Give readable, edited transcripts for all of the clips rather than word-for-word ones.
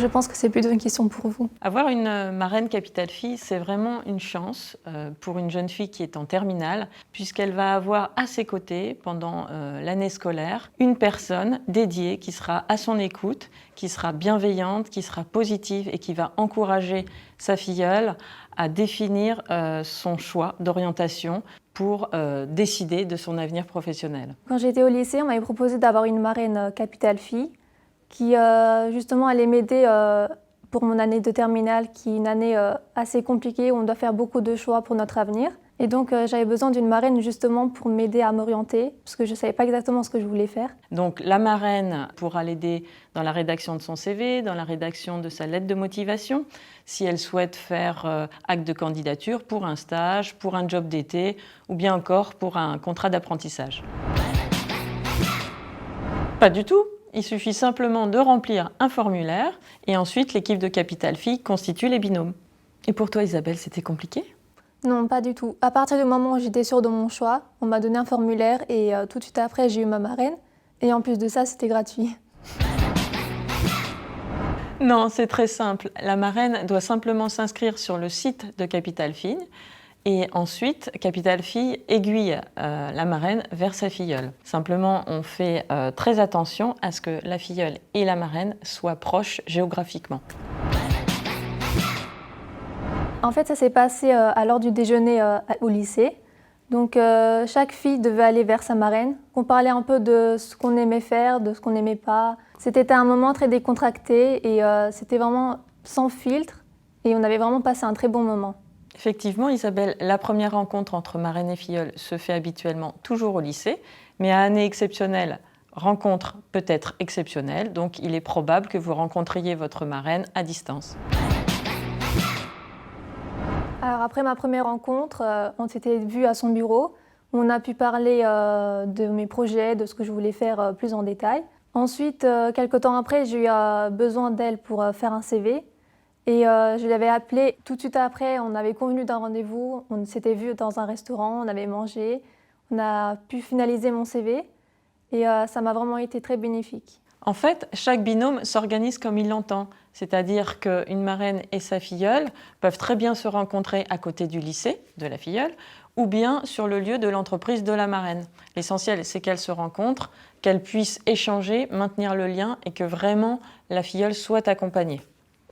je pense que c'est plutôt une question pour vous. Avoir une marraine Capital Fille, c'est vraiment une chance pour une jeune fille qui est en terminale, puisqu'elle va avoir à ses côtés, pendant l'année scolaire, une personne dédiée qui sera à son écoute, qui sera bienveillante, qui sera positive et qui va encourager sa filleule à définir son choix d'orientation pour décider de son avenir professionnel. Quand j'étais au lycée, on m'avait proposé d'avoir une marraine Capital Fille qui justement allait m'aider pour mon année de terminale, qui est une année assez compliquée où on doit faire beaucoup de choix pour notre avenir. Et donc j'avais besoin d'une marraine justement pour m'aider à m'orienter, parce que je ne savais pas exactement ce que je voulais faire. Donc la marraine pourra l'aider dans la rédaction de son CV, dans la rédaction de sa lettre de motivation, si elle souhaite faire acte de candidature pour un stage, pour un job d'été ou bien encore pour un contrat d'apprentissage. Pas du tout. Il suffit simplement de remplir un formulaire et ensuite l'équipe de Capital Fille constitue les binômes. Et pour toi Isabelle, c'était compliqué ? Non, pas du tout. À partir du moment où j'étais sûre de mon choix, on m'a donné un formulaire et tout de suite après j'ai eu ma marraine. Et en plus de ça, c'était gratuit. Non, c'est très simple. La marraine doit simplement s'inscrire sur le site de Capital Fille. Et ensuite, Capital Fille aiguille la marraine vers sa filleule. Simplement, on fait très attention à ce que la filleule et la marraine soient proches géographiquement. En fait, ça s'est passé à l'heure du déjeuner au lycée. Donc, chaque fille devait aller vers sa marraine. On parlait un peu de ce qu'on aimait faire, de ce qu'on n'aimait pas. C'était un moment très décontracté et c'était vraiment sans filtre. Et on avait vraiment passé un très bon moment. Effectivement, Isabelle, la première rencontre entre marraine et filleule se fait habituellement toujours au lycée, mais à année exceptionnelle, rencontre peut être exceptionnelle, donc il est probable que vous rencontriez votre marraine à distance. Alors après ma première rencontre, on s'était vus à son bureau. On a pu parler de mes projets, de ce que je voulais faire plus en détail. Ensuite, quelques temps après, j'ai eu besoin d'elle pour faire un CV. Et je l'avais appelée tout de suite après, on avait convenu d'un rendez-vous, on s'était vus dans un restaurant, on avait mangé, on a pu finaliser mon CV et ça m'a vraiment été très bénéfique. En fait, chaque binôme s'organise comme il l'entend, c'est-à-dire qu'une marraine et sa filleule peuvent très bien se rencontrer à côté du lycée de la filleule ou bien sur le lieu de l'entreprise de la marraine. L'essentiel, c'est qu'elles se rencontrent, qu'elles puissent échanger, maintenir le lien et que vraiment la filleule soit accompagnée.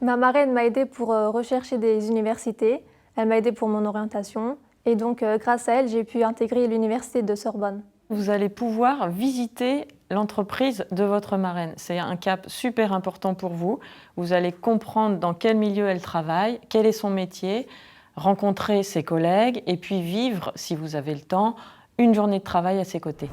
Ma marraine m'a aidée pour rechercher des universités, elle m'a aidée pour mon orientation et donc grâce à elle, j'ai pu intégrer l'université de Sorbonne. Vous allez pouvoir visiter l'entreprise de votre marraine. C'est un cap super important pour vous. Vous allez comprendre dans quel milieu elle travaille, quel est son métier, rencontrer ses collègues et puis vivre, si vous avez le temps, une journée de travail à ses côtés.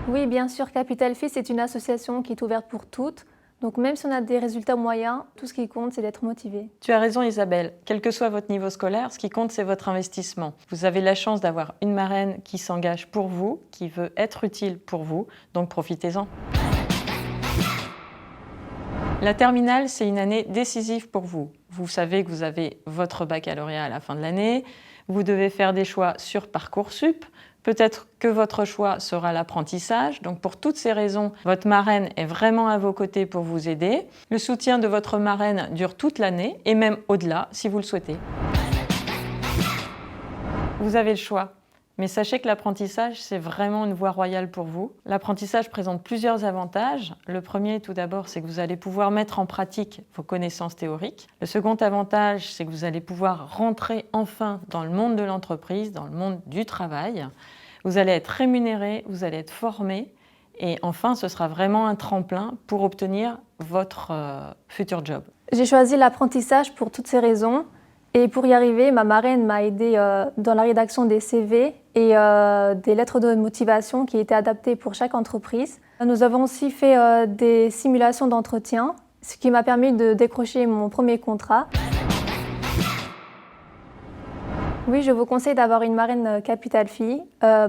Oui, bien sûr, Capital Fille, c'est une association qui est ouverte pour toutes. Donc même si on a des résultats moyens, tout ce qui compte, c'est d'être motivé. Tu as raison Isabelle, quel que soit votre niveau scolaire, ce qui compte, c'est votre investissement. Vous avez la chance d'avoir une marraine qui s'engage pour vous, qui veut être utile pour vous, donc profitez-en. La terminale, c'est une année décisive pour vous. Vous savez que vous avez votre baccalauréat à la fin de l'année, vous devez faire des choix sur Parcoursup. Peut-être que votre choix sera l'apprentissage. Donc pour toutes ces raisons, votre marraine est vraiment à vos côtés pour vous aider. Le soutien de votre marraine dure toute l'année et même au-delà si vous le souhaitez. Vous avez le choix. Mais sachez que l'apprentissage, c'est vraiment une voie royale pour vous. L'apprentissage présente plusieurs avantages. Le premier, tout d'abord, c'est que vous allez pouvoir mettre en pratique vos connaissances théoriques. Le second avantage, c'est que vous allez pouvoir rentrer enfin dans le monde de l'entreprise, dans le monde du travail. Vous allez être rémunéré, vous allez être formé. Et enfin, ce sera vraiment un tremplin pour obtenir votre futur job. J'ai choisi l'apprentissage pour toutes ces raisons. Et pour y arriver, ma marraine m'a aidée dans la rédaction des CV et des lettres de motivation qui étaient adaptées pour chaque entreprise. Nous avons aussi fait des simulations d'entretien, ce qui m'a permis de décrocher mon premier contrat. Oui, je vous conseille d'avoir une marraine Capital Fille.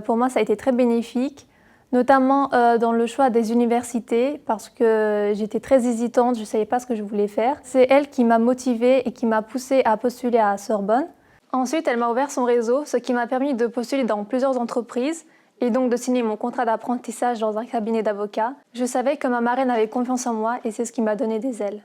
Pour moi, ça a été très bénéfique, notamment dans le choix des universités, parce que j'étais très hésitante, je ne savais pas ce que je voulais faire. C'est elle qui m'a motivée et qui m'a poussée à postuler à Sorbonne. Ensuite, elle m'a ouvert son réseau, ce qui m'a permis de postuler dans plusieurs entreprises et donc de signer mon contrat d'apprentissage dans un cabinet d'avocat, je savais que ma marraine avait confiance en moi et c'est ce qui m'a donné des ailes.